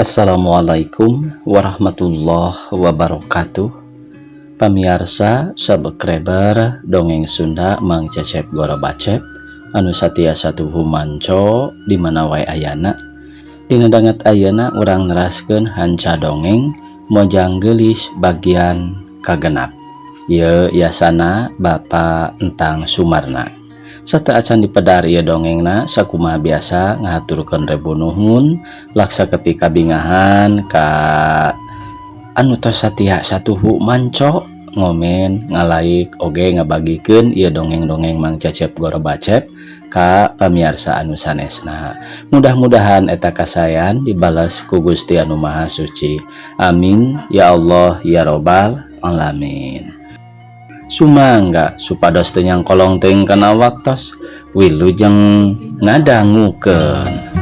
Assalamualaikum warahmatullahi wabarakatuh. Pamirsa sabekreber dongeng Sunda Mang Cecep Goro Bacep anu satiasa tuhu manco di mana wae ayana. Dina danget ayana urang neraskeun hanca dongeng Mojang Geulis bagian kagenap. Ieu yasana Bapak Entang Sumarna. Sata acan dipedar ieu dongengna sakumaha biasa ngahaturkeun rebu nuhun laksa ketika bingahan ka anu tos satia satuhu manco ngomen ngalaik oge ngabagikeun ieu dongeng-dongeng Mang Cecep Goro Bacep ka pamirsa anu sanesna. Mudah-mudahan eta kasayan dibales ku Gusti Anu Maha Suci. Amin ya Allah ya robbal alamin. Sumangga supados teu nyangkolong teuing kana waktos wilujeng ngadangukeun.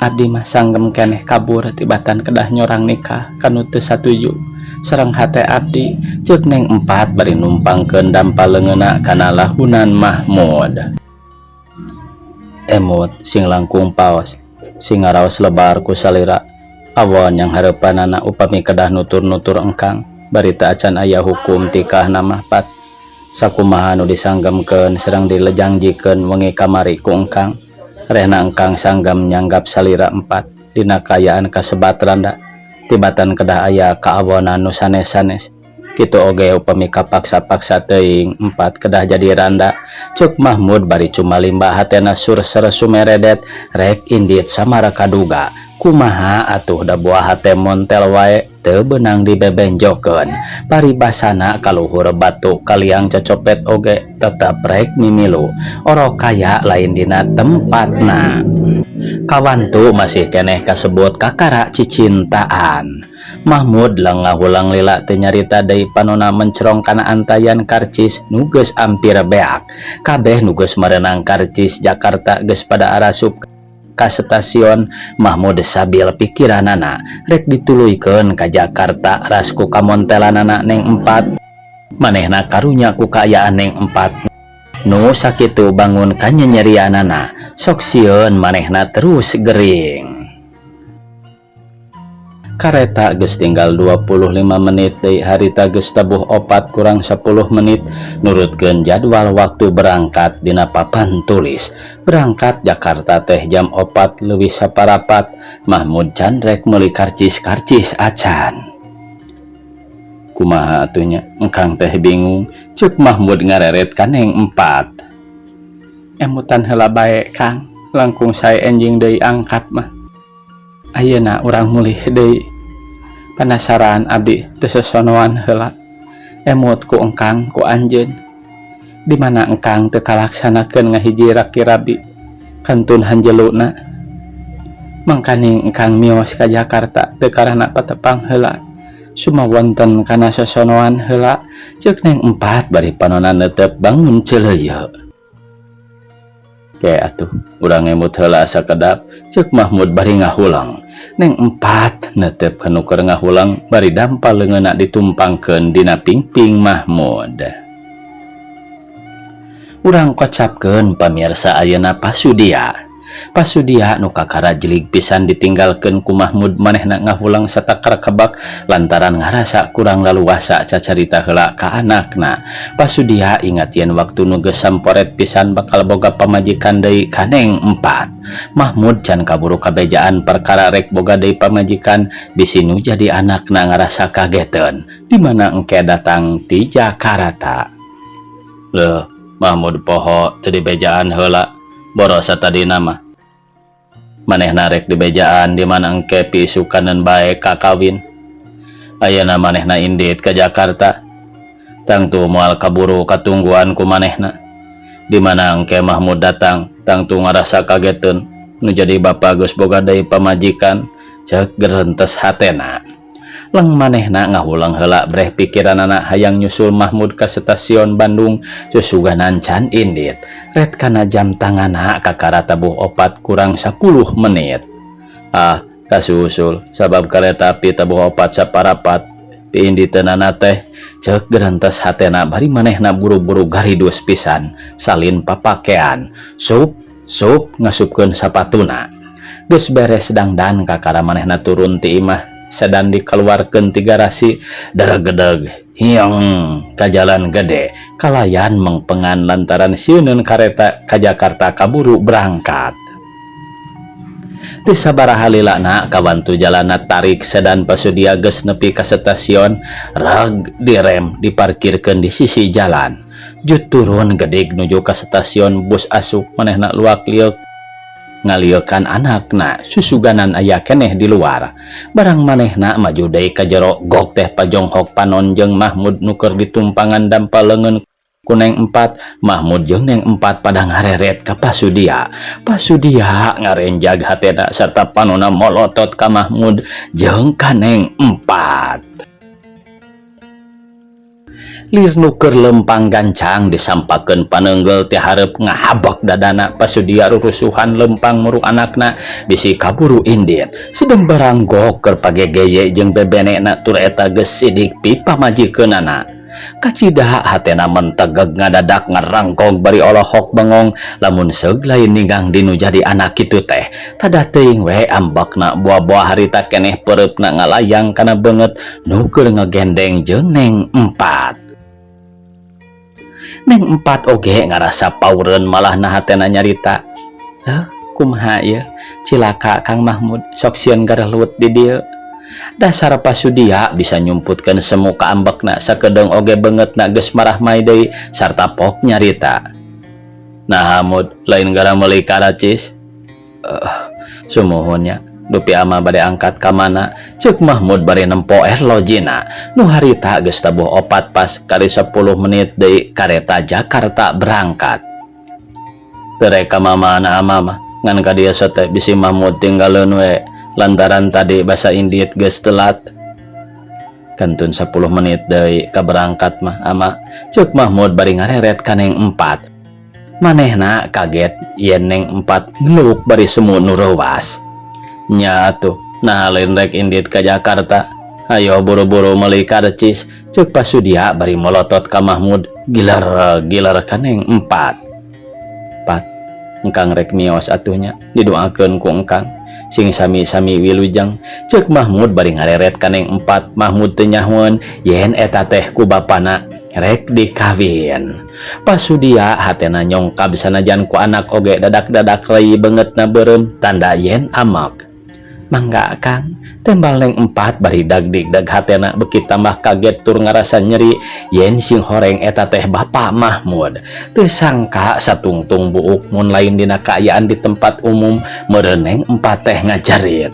Abdi mah sanggem keneh kabur tibatan kedah nyorang nikah kanu teu satuju sareng hate abdi ceuk Neng Empat bari numpangkeun dampaleungeuna kana lahunan Mahmud. Emut sing langkung paos sing ngaraos lebar ku salira awon yang hareupanana upami kedah nutur-nutur engkang bari teu acan aya hukum tikahna Mahpat sakumaha nu disanggemkeun sareng dilejangjikeun wengi kamari ku engkang. Rehna engkang sanggam nyanggap salira Empat dina kayaan kasebat randa tibatan kedah aya kaawonan nu sanes-sanes kitu oge upami kapaksa-paksa teuing Empat kedah jadi randa ceuk Mahmud bari cuma limbah hatena sur-ser sumeredet rek indit samara kaduga kumaha atuh da buah hate montel wae teu beunang dibebenjokeun paribasana kaluhur batu kaliang cocopet oge tetep rek mimilu oro kaya lain dina tempatna. Kawantu masih keneh kasebut kakara cicintaan. Mahmud langahulang lila teu nyarita deui panonna mencerong kana antayan karcis nu geus ampir beak kabeh nu geus merenang karcis Jakarta geus pada arasup ka stasiun. Mahmud sabil pikiranana rek dituluykeun ka Jakarta rasku kamontelanana Neng Empat manehna karunya ku kaayaan Neng Empat nu sakitu bangun ka nyerianana sok sieun manehna terus gering. Kareta geus tinggal 25 menit deui harita geus tabuh 4 - 10 menit nurutkeun jadwal waktu berangkat dina papan tulis. Berangkat Jakarta teh jam 4:04. Mahmud can rek meuli karcis-karcis acan. Kumaha atunya engkang teh bingung ceuk Mahmud ngareret ka Neng Empat. Emutan heula bae Kang langkung sae enjing deui angkat mah. Ayeuna urang mulih deui. Penasaran abdi teu sesonoan heula. Emut ku engkang ku anjeun. Di mana engkang teu kalaksanakeun ngahiji raki-rabi kantun hanjeluna. Mangkaning engkang miyos ka Jakarta teu karana patepang heula. Suma wonten kana sesonoan heula ceuk Neng Empat bari panonna neuteup bangun ceuleuyeuk. Ke atuh urang emut heula sakedap ceuk Mahmud bari ngahulang. Neng Empat neuteup kanu keur ngahulang bari dampaleungeuna ditumpangkeun dina pingping Mahmud. Urang kocapkeun pamirsa ayeuna pasudia Pasudia nu kakara jelik pisan ditinggalkeun ku Mahmud manehna ngahulang satakar kebak lantaran ngarasa kurang laluasa cacarita heula ka anakna. Pasudia ingat yen waktu nu geus samporet pisan bakal boga pamajikan deui kaneng 4. Mahmud can kaburu kabejaan perkara rek boga deui pamajikan bisi nu jadi anakna ngarasa kageteun di mana engke datang ti Jakarta. Leuh, Mahmud poho teu dibejaan heula boros tadina mah. Manehna rek dibejaan di mana engke pisukaneun bae kakawin. Ayeuna manehna indit ka Jakarta. Tangtu moal kaburu katungguan ku manehna. Di mana engke Mahmud datang, tangtu ngarasa kageteun nu jadi bapa geus boga deui pamajikan, ceuk gerentes hatena. Leng manehna ngahulang heula breh pikiranana hayang nyusul Mahmud ka stasiun Bandung susuganan can indit. Ret kana jam tangana kakara tabuh 4 kurang 10 menit. Kasusul sabab kareta api tabuh 4 saparapat di inditeunana teh ceuk gerentes hatena bari manehna buru-buru garidus pisan salin papakean sup ngasupkeun sapatuna. Geus beres dangdan kakara manehna turun ti imah sedan dikeluarkeun ti garasi daragedeg hiang ka jalan gede kalayan mengpengan lantaran sieuneun kareta ka Jakarta kaburu berangkat. Teu sabaraha lilana kabantu jalana tarik sedan Pasudia geus nepi ka stasiun rag direm diparkirkeun di sisi jalan. Jut turun gedig nuju ka stasiun bus asup manehna luak liuk ngaliekan anakna susuganan aya keneh di luar. Barang manehna maju deui ka jero gok teh pajonghok panon jeung Mahmud nu keur ditumpangan dampaleungeun ku Neng 4. Mahmud jeung Neng 4 pada ngareret ka Pasudia. Pasudia ngarenjag hatena sarta panonna molotot ka Mahmud jeung ka Neng 4. Lir nu keur lempang gancang disampakeun paneunggel ti hareup ngahabek dadana. Pasudia rurusuhan lempang muru anakna bisi kaburu indit. Sedeng barang gok keur pagegeye jeung bebenena tur eta geus sidik pi pamajikeunana. Kacida hatena mentegeg ngadadak ngarangkog bari olohok bengong lamun seug lain ninggang dinu jadi anak kitu teh. Tada teuing we ambakna buah-buah harita keneh peureupna ngalayang kana beungeut nu keur ngagendeng jeung Neng 4. Neng 4 oge ngarasa paureun malah na hatena nyarita. Kumaha ieu? Cilaka Kang Mahmud, sok sieun gareulut di dieu. Dasar Pasudia bisa nyumputkeun semu ka ambekna sakedeung oge beungeutna geus marah mai deui sarta pok nyarita. Nah Mahmud, lain gara meuli karacis. Sumuhun nya. Dupi ama bade angkat ka mana ceuk Mahmud bari nempo logina nu harita geus tabuh 4 pas kali 10 menit deui kareta Jakarta berangkat. Tere ka mamana mah ngan ka dieu teh bisi Mahmud tinggalkeun we lantaran tadi basa indit geus telat. Kantun 10 menit deui ka berangkat mah ama ceuk Mahmud bari ngareret ka Neng 4. Manehna kaget yen Neng 4 ngeluuk bari semu nu reuwas. Nya atuh nah lain rek indit ka Jakarta ayo buru-buru meuli karcis ceuk Pasudia bari molotot ka Mahmud gilar ka Neng 4. Engkang rek mios atuhnya didoakeun ku engkang sing sami-sami wilujeng ceuk Mahmud bari ngareret ka Neng 4. Mahmud teu nyahoeun yen eta teh ku bapana rek dikawin. Pasudia hatena nyongkab sanajan ku anak oge dadak-dadak leuy beungeutna beureum tanda yen amak. Mangga Kang, tembal Neng 4 bari dagdig-dag hatena beuki tambah kaget tur ngarasa nyeri yen sing horeng eta teh Bapa Mahmud. Teu sangka satungtung buuk mun lain dina kaayaan di tempat umum meureun Neng 4 teh ngajarit.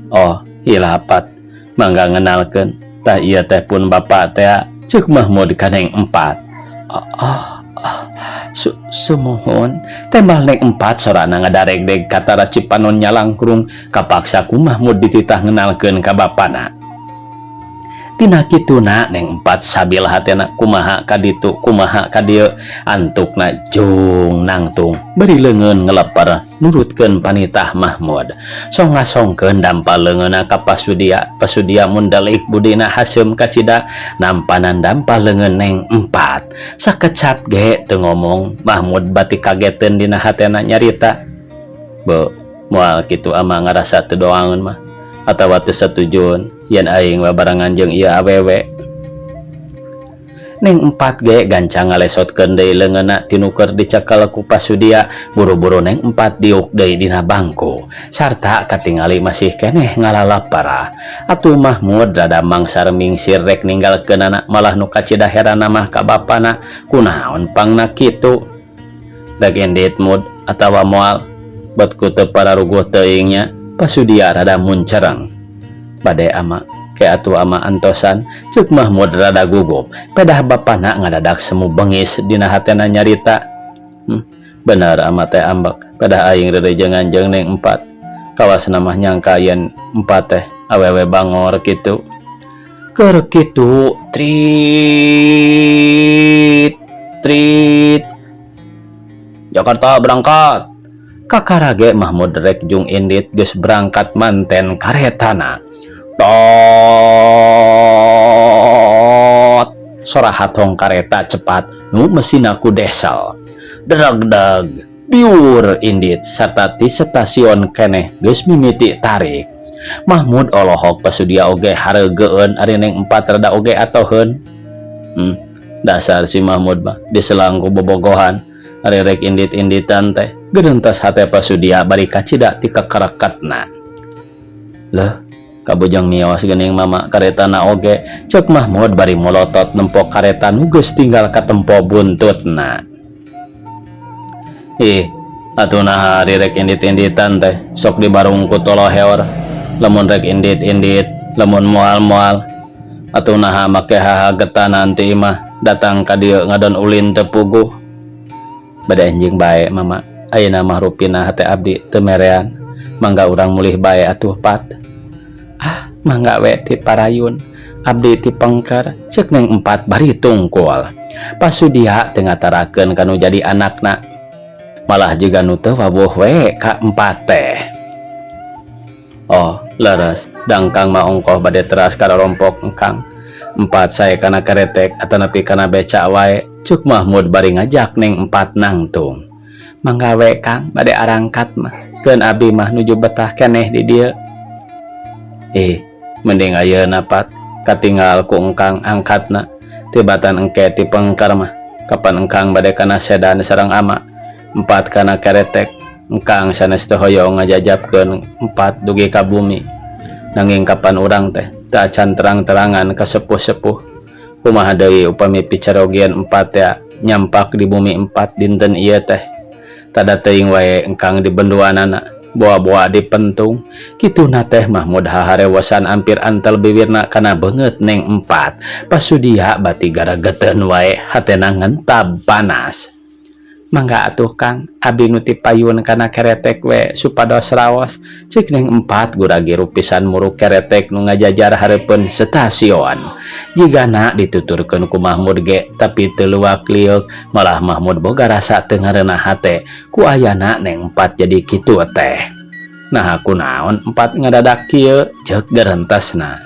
Oh, hilapat. Mangga ngenalkeun, tah ieu teh pun bapa teh ceuk Mahmud ka Neng 4. Sumuhun tembal Neng 4 sorana ngadareg-deg katara cipanon nyalangkrung kapaksa ku Mahmud dititah ngenalkeun ka bapana. Tina kituna Neng 4 sabil hatena kumaha ka ditu kumaha ka dieu antukna jung nangtung beri leungeun ngeleper nurutkeun panitah Mahmud. Songasongkeun dampal leungeunna ka Pasudia. Pasudia mun dalik budina haseum kacida nampanan dampal leungeun Neng 4. Sakecap ge teu ngomong Mahmud bati kageteun dina hatena nyarita. Be, moal kitu ama ngarasa teu doangeun mah atawa teu satujun yen aing babarengan jeung ieu awewe. Neng empat ge gancang ngalesotkeun deui leungeunna tinuker dicekel ku Pasudia. Buru-buru Neng empat diuk deui dina bangku sarta katingali masih keneh ngalalapara. Atuh Mahmud rada mangsa mingsir rek ninggalkeunana, malah nu kacida heranna mah ka bapana kunaon pangna kitu. Rek endit mood atawa moal bet ku teu pararuguh teuing nya. Pasudia rada muncereng. Bade ama ke atuh ama antosan, ceuk Mahmud rada gugup. Pedah bapana ngadadak semu bengis dina hatena nyarita. Bener ama teh ambek. Pedah aing rerejengan jeung Neng empat. Kawasna mah nyangka yen empat teh awewe bangor kitu. Keur kitu trit trit Jakarta berangkat. Kakarage Mahmud rek jung indit geus berangkat manten karetana. Tot sora hatong kareta cepat nu mesinna ku desel. Derag-dag biur indit sarta ti stasiun keneh geus mimiti tarik. Mahmud olohok Pasudia oge hareugeun ari Neng empat rada oge atoheun. Dasar si Mahmud mah diselang ku bobogohan ari rek indit-inditan teh gerentas hate Pasudia bari kacida ti kakarakatna. Leuh, kabujang mios geuning mama karetana oge, ceuk Mahmud bari molotot nempok kareta nu geus tinggal katempo buntutna. Atuh naha ari rek indit-inditan teh sok dibarung ku toloheor. Lamun rek indit-indit, lamun moal-moal, atuh naha make hahagetan nanti mah datang ka dieu ngadon ulin teu puguh. Bade anjing bae mama, ayeuna mah rupina hate abdi teu merean, mangga urang mulih bae atuh Pat. Mangga we ti parayun, abdi ti pengker, ceuk Neng empat bari tungkul. Pasudia teu ngatarakeun kanu jadi anakna, malah jiga nu teu wawuh we ka empat teh. Oh, leres, dangkang mah ongkoh bade teras karorompok engkang. Empat sae kana karetek atanapi kana beca wae, ceuk Mahmud bari ngajak Neng empat nangtung. Mangga we Kang, bade arangkat mah, keun abi mah nuju betah keneh di dieu. Mending ayeuna Pat, katinggal ku engkang angkatna. Tibatan engke ti pengker mah, kapan engkang bade kana sedan sareng ama. Empat kana karetek, engkang sanes teu hoyong ngajajabkeun empat dugi ka bumi. Nanging kapan urang teh teu acan terang-terangan ka sepuh-sepuh. Kumaha deui upami picarogian empat ya nyampak di bumi empat dinten ieu teh. Tada teuing wae engkang di benduanana, boa-boa dipentung. Kituna teh Mahmud haharewasan ampir antel bibirna kana beungeut Neng empat. Pasudia bati garageteun wae hatena ngentab panas. Mangga atuh Kang, abi nu ti payun kana keretek we supados raos, ceuk Neng empat guragi rupisan muruk keretek nu ngajajar hareupeun stasiun. Jigana dituturkeun ku Mahmud ge tapi teu luak liuk, malah Mahmud boga rasa teu ngareunah hate ku ayana Neng empat jadi kitu teh. Nah kunaon empat ngadadak kieu, ceuk garentasna.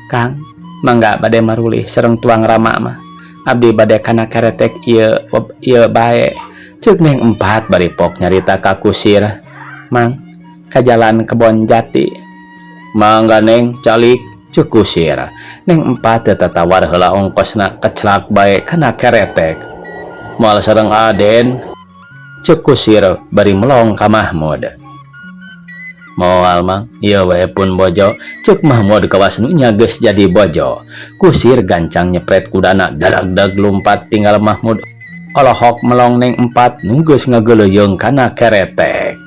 Kang, mangga bade marulih sareng tuang Rama mah. Abdi bade kana karetek ieu bae, ceuk Neng empat bari pok nyarita ka kusir. Mang, ka jalan Kebon Jati. Mangga Neng, calik, ceuk kusir. Neng empat teu tatawar heula ongkosna keclak bae kana karetek. Moal sareng Aden, ceuk kusir bari melong ka Mahmud. Moal mang, ieu wae pun bojo, ceuk Mahmud kawas nu nya geus jadi bojo. Kusir gancang nyepret kudana daragdag lumpat tinggal Mahmud olohok melong Neng empat nu geus ngageuleuyeung kana keretek.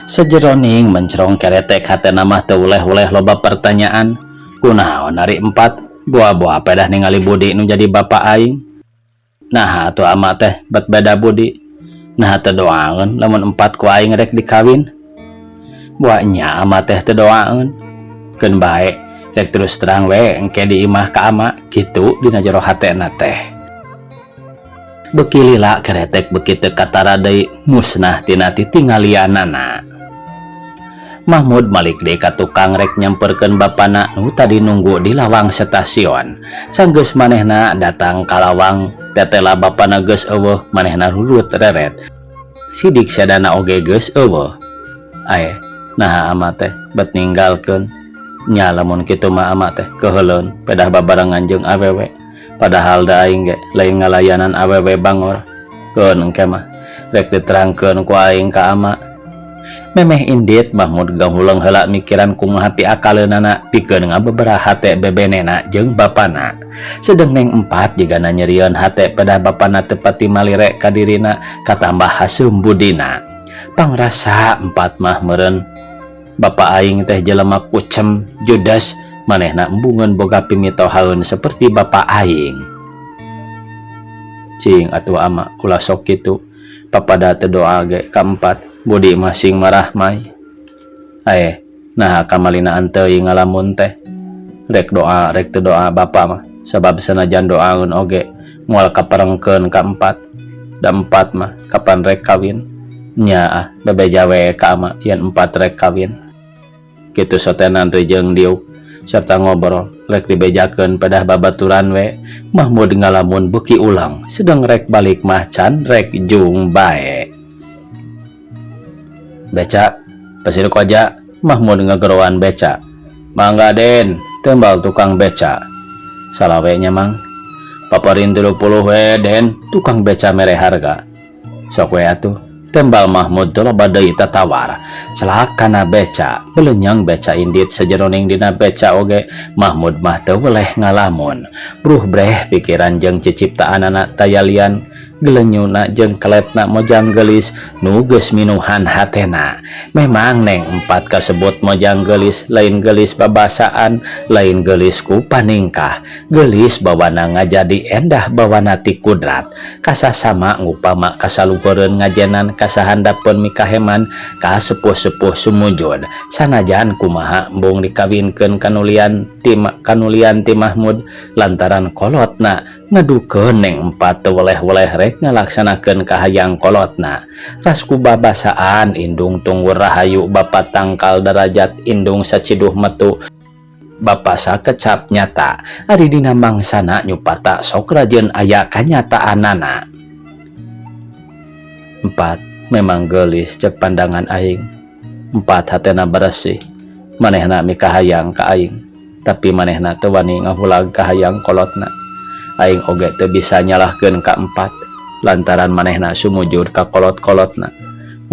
Sejeroning mencerong keretek hatena mah teu uleh-uleh loba pertanyaan. Kunaon ari empat? Buah-buah pedah ningali budi nu jadi bapak aing. Nah atuh ama teh bet beda budi. Nah teu doangeun lamun empat ku aing rek dikawin. Buahnya ama teh teu doaeun. Keun bae rek terus terang we engke diimah ka ama kitu dina jero hatena teh. Beuki lila keretek beuki teu katara deui musnah tina titinggalianana. Mahmud balik deui ka tukang rek nyamperkeun bapana nu tadi nunggu di lawang stasiun. Sanggeus manehna datang ka lawang, tetela bapana geus eueuh manehna rurut reret. sidik sadana oge geus eueuh. Nah ama teh bet ninggalkeun nya lamun kitu mah ama teh keheuleun pedah babarengan jeung awewe, padahal da aing ge lain ngalayanan awewe bangor. Keun engke mah rek diterangkeun ku aing ka ama. Memeh indit Mahmud gahulang heula mikiran kumaha pi akaleunana pikeun ngabeberaha hate bebenena jeung bapana. Sedeng neng empat jigana nyerieun hate pedah bapana teu pati malire ka dirina katambah haseum budina. Pangrasa empat mah meureun bapa aing teh jelema kucem judes manehna embungeun boga pimitohaeun seperti bapa aing. Cing atuh ama ulah sok kitu papada teu doa ge ka empat budi masing marah mai. Nah kamalinaan teuing ngalamun teh rek doa rek teu doa bapa mah sabab sanajan doaeun oge moal kaparengkeun ka empat da empat mah kapan rek kawin nya bebeja we ka ama yen empat rek kawin. Kitu sotenan jeung diuk serta ngobrol rek dibejakeun pedah babaturan we. Mahmud ngalamun beuki ulang sedang rek balik mah can rek jung bae. Beca pasir koja Mahmud ngageroan beca. Mangga Den, tembal tukang beca. Salawe nya mang. Paparin 30 we Den, tukang beca mere harga. Sok we atuh. Tembal Mahmud teu loba deui tatawar. Celakana beca, belenyang beca indit sajeroning dina beca oge Mahmud mah teu weleh ngalamun. Bruh breh pikiran jeung ciciptaanana tayalian gelenyuna jeung keletna mojang geulis nu geus minuhan hatena. Memang neng empat kasebut mojang geulis lain geulis babasaan, lain geulis ku paningkah, geulis bawana ngajadi endah bawana ti kudrat. Kasasama ngupama kasaluhureun ngajenan kasahandapeun mikaheman ka sepuh-sepuh sumujud. Sanajan kumaha embung dikawinkeun kanulian ti Mahmud lantaran kolotna ngadukeun neng empat teu weleh-weleh rek ngalaksanakeun kahayang kolotna. Rasku babasaan indung tunggur rahayu bapa tangkal derajat indung saciduh metu bapa sakecap nyata ari dina mangsana nyupata sok rajeun aya kanyataanana. Empat memang geulis cek pandangan aing. Empat hatena bersih manehna mikahayang ka aing tapi manehna teu wani ngahulag kahayang kolotna. Aing oge teu bisa nyalahkeun ka empat lantaran manehna sumujud ka kolot-kolotna.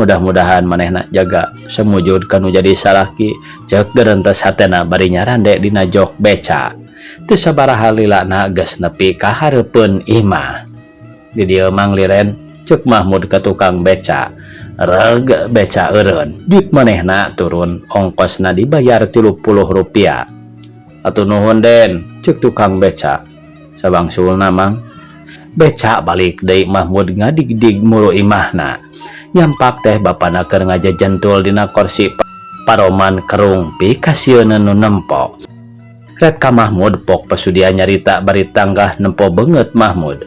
Mudah-mudahan manehna jaga sumujud kanu jadi salaki ceuk geurentes hatena bari nyarande dina jok beca. Teu sabaraha lilana geus nepi ka hareupeun imah. Di dieu mang liren ceuk Mahmud ka tukang beca. Reg beca eureun, duit manehna turun ongkosna dibayar 30 rupiah. Atuh nuhun Den, ceuk tukang beca. Sabangsulna mang beca balik deui Mahmud ngadig-dig mulu imahna. Nyampak teh bapana keur ngajajentul dina kursi paroman kerung pi kasieun nu nempo. Ret ka Mahmud pok pasudia nyarita bari tanggah nempo beungeut Mahmud.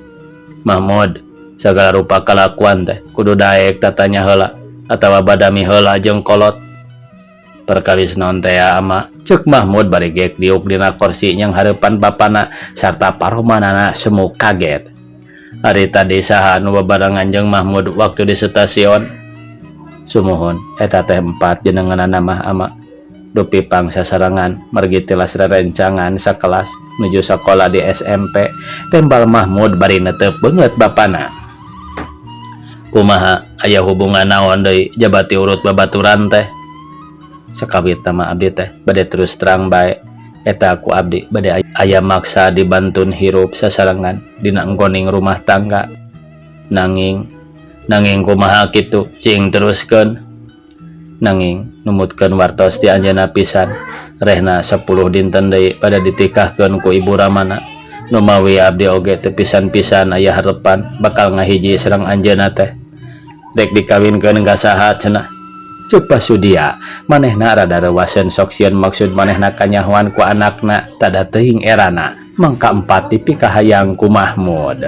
Mahmud, sagala rupa kalakuan teh kudu daek tatanya heula atawa badami heula jeung kolot. Perkawis naon teh ama, ceuk Mahmud bari geuk diuk dina kursi nyang hareupan bapana sarta paromanana semu kaget. Ari tadi saha nu babarengan jeung Mahmud waktu di stasiun? Sumuhun, eta teh empat jenenganana mah ama. Dupi pang sasarangan margi tilas rerencangan sakelas nuju sakola di SMP. Tembal Mahmud bari netep beungeut bapana. Kumaha aya hubungan naon deui jabati urut babaturan teh? Sakawit nama abdi teh bade terus terang bae eta ku abdi bade aya maksa dibantun hirup sasarangan dina enggoning rumah tangga. Nanging kumaha kitu cing teruskeun. Nanging numutkeun wartos ti anjeunna pisan rehna 10 dinten deui pada ditikahkeun ku ibu ramana. Nu mawi abdi oge teu pisan-pisan aya harepan bakal ngahiji sareng anjeunna teh. Dek dikawinkeun ka saha cenah? Ceuk pasudia manehna rada reuaseun sok sieun maksud manehna kanyahoan ku anakna tada teuing erana mangka empat tipi kahayang ku Mahmud.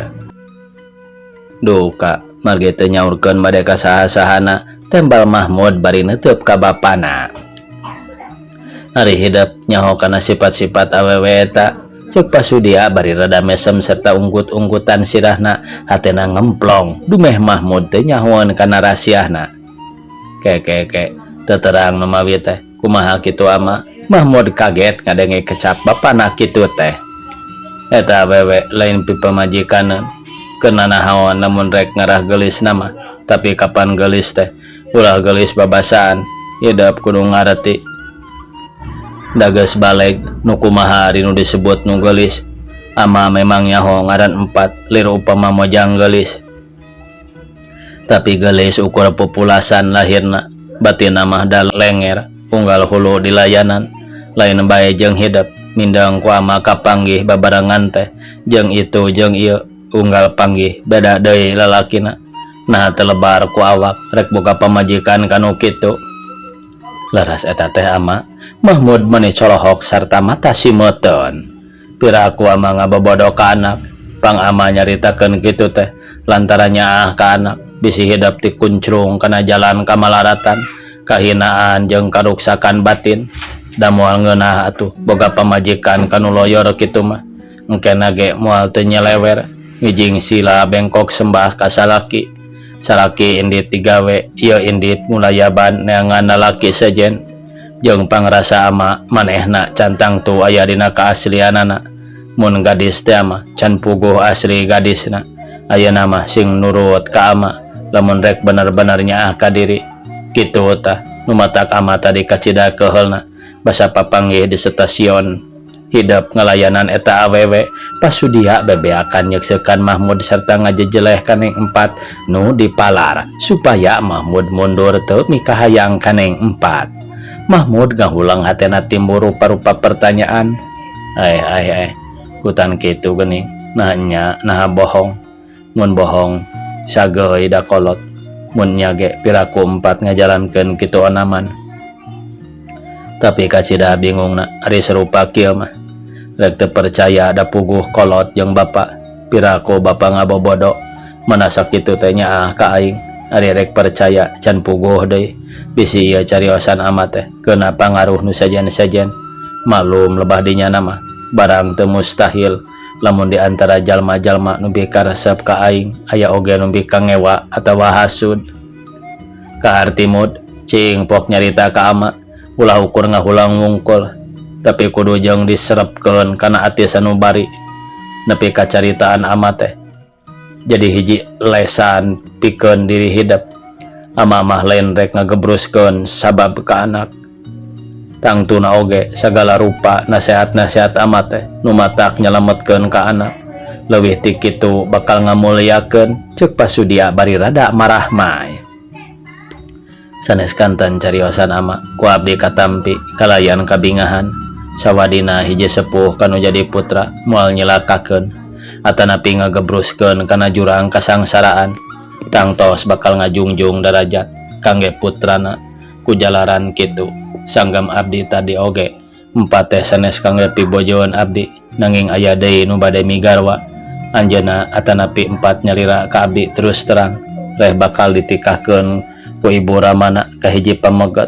Duh ka margi teu nyaurkeun bade ka saha-sahana. Tembal Mahmud bari neuteub ka bapana. Ari hidup nyaho kana sifat-sifat awewe eta Cek pasudia bari rada mesem serta unggut-unggutan sirahna hatena ngemplong dumeh Mahmud teh nyahoan kana rasiahna. Ke teterang mamawi teh kumaha kitu ama. Mahmud kaget ngadenge kecap bapana kitu teh. Eta awewe lain pipa majikanan kena nahawan namun rek ngarah gelis nama. Tapi kapan gelis teh ulah gelis babasaan hidup kudu ngareti dages balik nu kumaha ari nu disebut nu gelis ama memang nyaho ngaran 4 lir upama mojang gelis tapi gelis ukur populasan lahirna batinna mah da lenger unggal hulu di layanan lain bae jeung hidup mindang ku ama kapanggih babarengan teh jeung itu jeung ieu unggal panggih beda deui lalakina nah telebar ku awak rek boga pamajikan kanu kitu laras eta teh ama Mahmud meni colohok sarta mata simeton piraku ama ngabobodok ka anak pang ama nyaritakeun kitu teh lantarannya ka anak bisi hidup ti kuncrung kana jalan kamalaratan kahinaan jeung karuksakan batin da moal ngeunah atuh boga pamajikan kanu loyor kitu mah engkena ge moal teu nyelewer ngijing sila bengkok sembah ka salaki indit digawe ieu indit mulayaban neangan lalaki sejen jeung pangrasa ama manehna cantang tu aya dina kaaslianana mun gadis teh ama can puguh asli gadisna ayeuna mah sing nurut ka ama lamun rek bener-bener nyaah ka diri kitu tah nu matak ama tadi kacida keheulna basa papanggih di stasiun hidup ngelayanan eta awewe pasudia bebeakan nyekseukan Mahmud serta ngajejeleh kaneng 4 nu dipalar supaya Mahmud mundur teu mikahayang kaneng 4 Mahmud ngahulang hatena timbul rupa-rupa pertanyaan kutan kitu geuning nah bohong mun bohong sageui da kolot mun nyage piraku 4 ngajalankeun kitu onaman tapi kacida bingungna ari serupa kieu mah rek teu percaya da puguh kolot jeung bapa piraku bapa ngabobodok manasak kitu teh nyaah ka aing ari rek percaya can puguh deui bisi ieu cariosan amat teh keuna pangaruh nu sajen-sajen malum lebah dinya nama barang teu mustahil lamun di antara jalma-jalma nu bikaresep ka aing aya oge nu bikangewa atawa hasud ka artimud cing pok nyarita ka ama ulah ukur ngahulang ngungkul tapi kudu jeung diserepkeun kana ati sanubari nepi ka caritaan ama teh jadi hiji lesan pikeun diri hidup ama mah lain rek ngagebruskeun sabab ka anak tangtuna oge sagala rupa nasehat-nasehat ama teh nu matak nyelametkeun ka anak leuwih ti kitu bakal ngamulyakeun ceuk pasudia bari rada marah maay sanes kanten cariosan ama ku abdi katampi kalayan kabingahan sawadina hiji sepuh kanu jadi putra moal nyelakakeun atanapi ngagebruskeun kana jurang kasangsaraan tangtos bakal ngajungjung derajat kangge putrana ku jalaran kitu sanggam abdi tadi oge 4 teh sanes kangge pibojoan abdi nanging aya deui nu bade migarwa anjeunna atanapi 4 nyalira ka abdi terus terang reh bakal ditikahkeun ku ibu ramana ka hiji pameget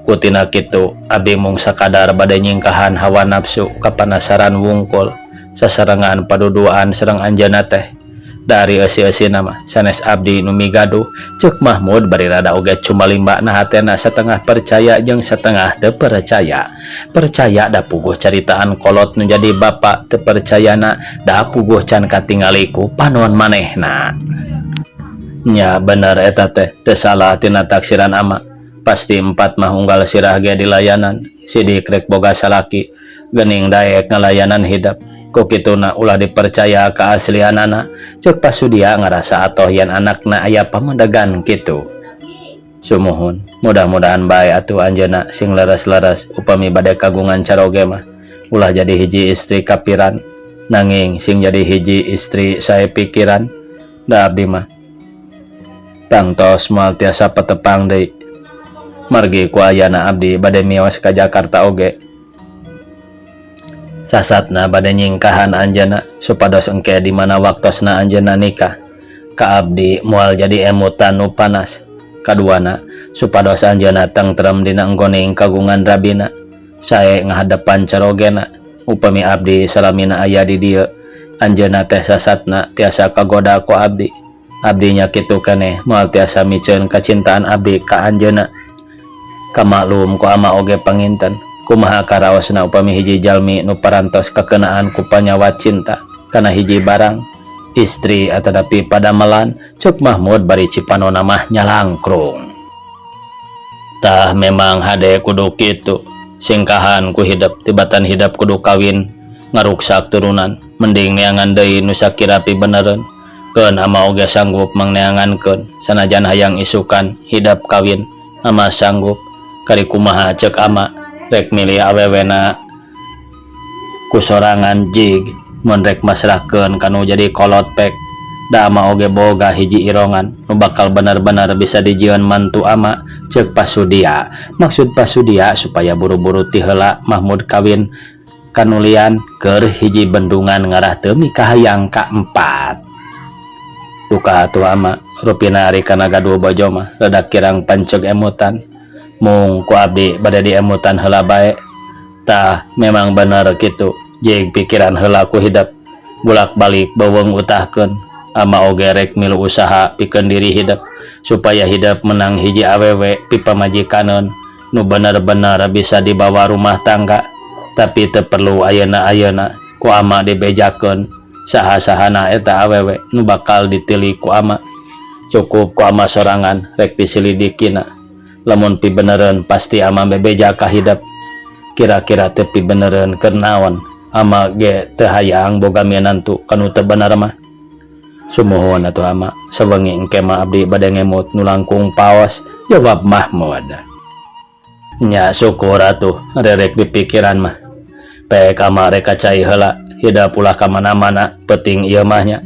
kutina kitu abdi mung sakadar bade nyingkahan hawa nafsu kapanasaran wungkul sasarengan paduduan sareng anjeunna teh dari eusi-eusina mah sanes abdi nu migaduh ceuk Mahmud bari rada oge cumalimba na hatena satengah percaya jeung satengah teu percaya da puguh caritaan kolot nu jadi bapa teu percayana da puguh can katingali ku panon manehna nya bener eta teh teu salah tina taksiran ama pasti 4 mah unggal sirah ge di layanan sidik rek boga salaki geuning daek ngalayanan hidup ku kituna ulah dipercaya keaslianana ceuk pasudia ngarasa atoh yen anakna aya pamandagan kitu sumuhun mudah-mudahan bae atuh anjeunna sing leres-leres upami bade kagungan caroge mah ulah jadi hiji istri kapiran nanging sing jadi hiji istri sae pikiran da abdi mah tangtos moal tiasa patepang deui margi ku ayana abdi bade miyos ka Jakarta oge sasatna bade nyingkahan anjeunna supados engke di mana waktosna anjeunna nikah ka abdi moal jadi emutan nu panas kaduana supados anjeunna tentrem dina enggoning kagungan rabina sae ngahadepan carogena upami abdi salamina aya di dieu anjeunna teh sasatna tiasa kagoda ku abdi. Abdi nya kitu keneh moal tiasa miceun kacintaan abdi ka anjeunna. Kamaklum ku ama oge panginten kumaha karaosna upami hiji jalmi nu parantos kakenaan ku panyawat cinta kana hiji barang istri atanapi padamelan cuk Mahmud bari cipanona mah nyalangkrung. Tah memang hade kudu kitu singkahan ku hidup tibatan hidup kudu kawin ngaruksak turunan mending neangan deui nu sakira pi benereun keun ama oge sanggup mangneangankeun sanajan hayang isukan hidup kawin ama sanggup kari kumaha ceuk ama rek milih awewena kusorangan jig mun rek masrahkeun kanu jadi kolot pek da ama oge boga hiji irongan nu bakal benar-benar bisa dijieun mantu ama ceuk Pasudia. Maksud Pasudia supaya buru-buru ti heula Mahmud kawin kanulian keur hiji bendungan ngarah teu mikah hayang kaempat. Duka atuh ama rupina ari kana gaduh bojo mah rada kirang panceg emutan mung ku abdi bade diemutan heula bae. Tah memang bener kitu jig pikiran heula ku hidup bulak-balik beuweung utahkeun ama oge rek milu usaha pikeun diri hidup supaya hidup menang hiji awewe pi pamajikaneun nu bener-bener bisa dibawa rumah tangga tapi teu perlu ayeuna ku ama dibejakeun saha-sahana eta awewe nu bakal ditilih ku ama. Cukup ku ama sorangan rek diselidikina lamun pi benereun pasti ama bebeja ka hidup kira-kira teu pi benereun keur naon ama ge teu hayang boga minantu kanu teu bener mah. Sumuhun atuh ama sawengi engke mah abdi bade ngemut nu langkung paos. Jawab Mahmud. Nya syukur atuh rerek dipikiran mah pek ama rek kacai heula hidup ulah ka mana-mana penting ieu mah nya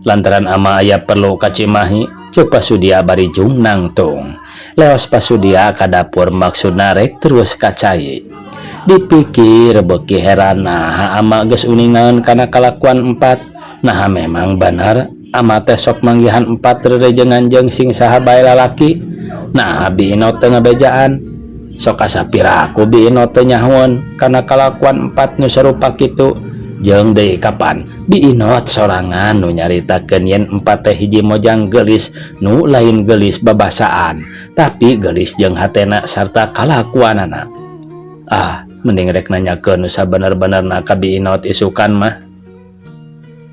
lantaran ama aya perlu ka Cimahi ceuk Pasudia bari jung nangtung. Leos Pasudia ka dapur maksudna rek terus kacai. Dipikir beuki heran nah ama geus uningan kana kalakuan empat. Nah memang benar ama teh sok manggihan empat rerejenganjeung sing saha bae lalaki. Nah Bi Ino teu ngabejaan sok kasapira ku Bi Ino teu nyahoon kana kalakuan empat nu sarupa kitu. Jeung deui kapan Bi Ino sorangan nu nyaritakeun yen empat teh hiji mojang geulis nu lain geulis babasaan tapi geulis jeung hatena sarta kalakuanana. Mending rek nanyakeun nu sabener-benerna ka Bi Ino isukan mah.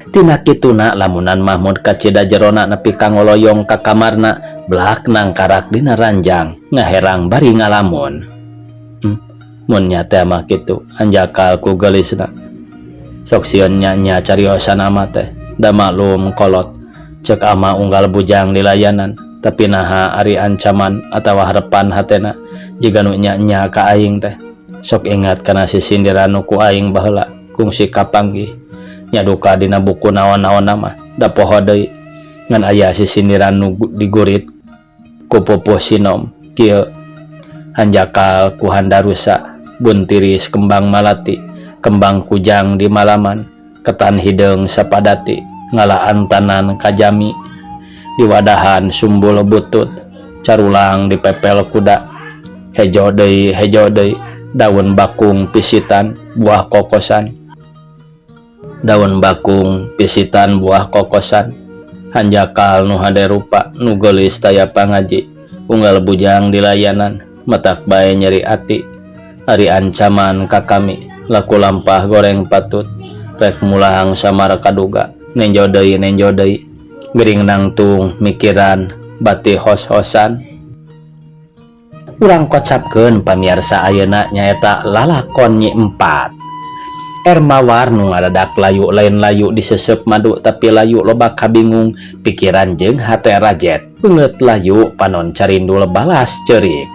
Tina kituna lamunan Mahmud kacida jerona nepi ka ngoloyong ka kamarna blak nangkarak dina ranjang ngaherang bari ngalamun. Mun nya teh mah kitu anjakal ku geulisna. Sok sieun nya cariosan ama teh da maklum kolot ceuk ama unggal bujang di layanan tapi naha ari ancaman atawa harepan hatena jiga nu nya ka aing teh sok ingat kana sisindiran nu ku aing baheula kungsi kapanggih. Nya duka dina buku naon-naon mah da poho deui ngan aya sisindiran nu digurit ku Pupuh Sinom kieu hanjakal ku Handarusa buntiris kembang malati kembang kujang di malaman ketan hideung sapadati ngalaan tanan kajami di wadahan sumbul butut carulang dipepel kuda hejo deui daun bakung pisitan buah kokosan daun bakung pisitan buah kokosan hanjakal nu hade rupa nu geulis taya pangaji unggal bujang di layanan matak bae nyeri ati ari ancaman ka kami laku lampah goreng patut rek mulang samar kaduga nenjo deui gering nangtung mikiran bati hos-hosan. Urang kocapkeun pamirsa ayeuna nyaeta lalakon Nyi Empat. Mawar nu ngadadak layu lain layu disesep madu tapi layu loba kabingung pikiran jeung hate rajet beungeut layu panon carindul balas ceurik.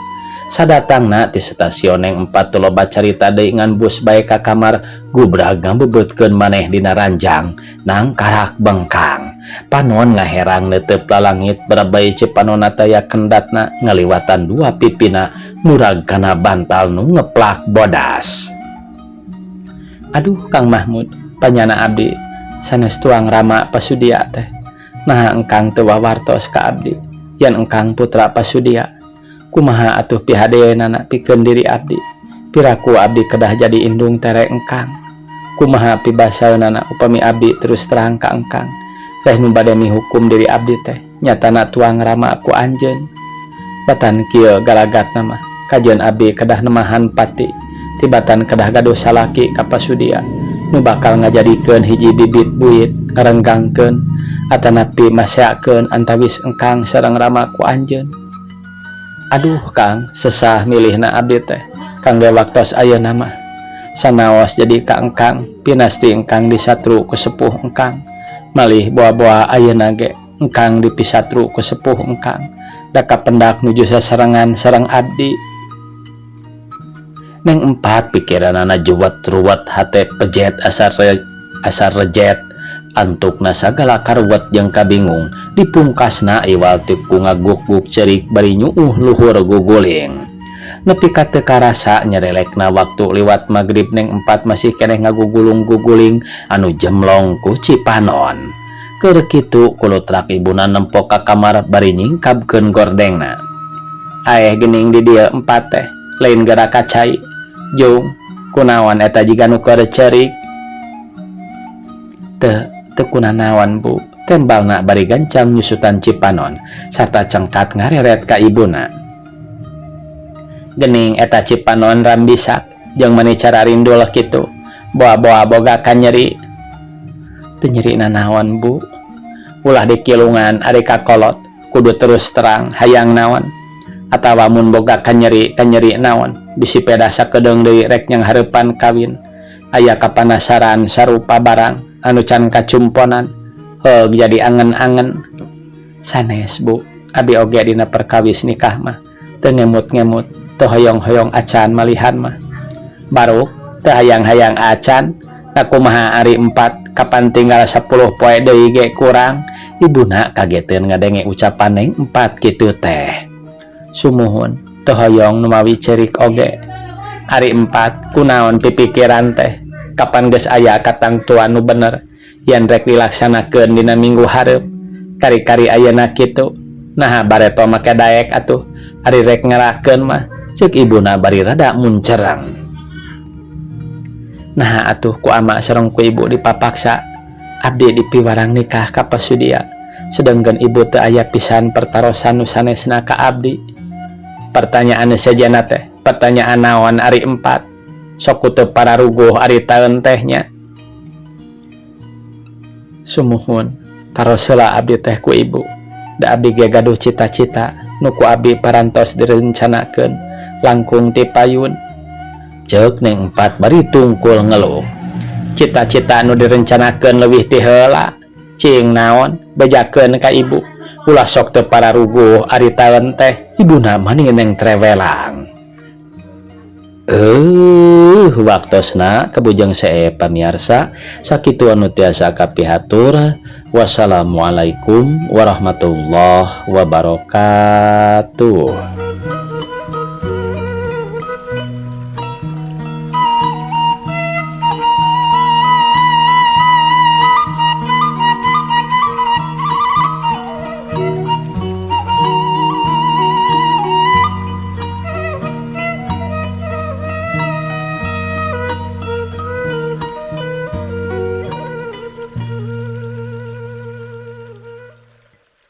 Sadatangna ti stasiun yang 4 loba carita deui ngan bus bae ka kamar gubrag ngabebeutkeun maneh dina ranjang nang karak bengkang. Panon ngaherang neuteup lalangit barabai cipanonna taya kendatna ngaliwatan 2 pipina murag kana bantal nu ngeplak bodas. Aduh Kang Mahmud, panyana abdi sanes tuang rama Pasudia teh. Nah engkang teu wawartos ka abdi, yen engkang putra Pasudia. Kumaha atuh pihadeunana pikeun diri abdi. Piraku abdi kedah jadi indung tere engkang. kumaha pibasaeunana upami abdi terus terang ka engkang teh nu bade mihukum diri abdi teh nyatana tuang rama ku anjeun. Batan kieu galagatna mah kajian abdi kedah nemahan pati tibatan kedah gaduh salaki ka pasudia nu bakal ngajadikeun hiji bibit buit ngarenggangkeun atanapi masyakeun antawis engkang sareng rama ku anjeun. Aduh Kang, sesah milihna abdi teh kangge waktos ayeuna mah sanaos jadi ka engkang pinasti engkang disatru ku sepuh engkang malih boa-boa ayeuna ge engkang dipisatru ku sepuh engkang da kapendak nuju sasarengan sareng abdi. Neng empat pikiranana juwet ruwet hate pejet asar rejet antukna sagala karuwet jeung kabingung dipungkasna iwal ti ku ngaguk-guk cerik bari nyuuh luhur guguling. Nepi ka teu karasa nyerelekna waktu liwat magrib neng empat masih keneh ngagugulung-guguling anu jemlong ku Cipanon. Keur kitu kulutrak ibuna nempok ka kamar bari nyingkabkeun gordengna. Aeh geuning di dieu empat teh lain gara kacai. Jung kunaon eta jiga nu keur cerik? Teu kunanaon Bu, tembalna bari gancang nyusutan Cipanon sarta cengkat ngareret ka ibuna. Geuning eta Cipanon rambisak jeung mani cara rindul kitu. Boa-boa boga ka nyeri. Teu nyeri nanaon Bu. Ulah dikilungan ari kakolot kudu terus terang hayang naon. Atawa mun boga ka nyeri naon bisi peda sakedeung deui rek nyang hareupan kawin. Aya kapanasaran sarupa barang anu can kacumponan heug jadi angen-angen. Sanes Bu, abi oge dina perkawis nikah mah teu ngemut-ngemut, teu hoyong-hoyong acan malihan mah. Baruk teu hayang-hayang acan, nakumaha ari 4 kapan tinggal 10 poe deui ge kurang. Ibuna kageteun ngadenge ucapan neng 4 kitu teh. Sumuhun teu hoyong nu mawi cerik oge. Ari 4 kunaon pipikiran teh kapan geus aya katang tua nu bener yen rek dilaksanakeun dina minggu hareup. Kari-kari ayeuna kitu naha bareto make daek atuh ari rek ngarakeun mah ceuk ibuna bari rada muncereng. Naha atuh ku ama sareng ku ibu dipapaksa abdi dipiwarang nikah ka pasudia sedengkeun ibu teu aya pisan pertarosan nu sanesna ka abdi. Pertanyaan sajana teh pertanyaan naon ari 4 sok teu pararuguh ari taeun tehnya. Sumuhun taros heula abdi teh ku ibu da abdi ge gaduh cita-cita nu ku abdi parantos direncanakeun langkung ti payun. Ceuk neng 4 bari tungkul ngeluh. Cita-cita nu direncanakeun leuwih ti heula cing naon bejakeun ka ibu ulah sok teu pararuguh ari taeun teh ibuna mani neng trewelang. Waktosna kabujeng sae pamiarsa sakitu anu tiasa kapihatur. Wassalamualaikum warahmatullahi wabarakatuh.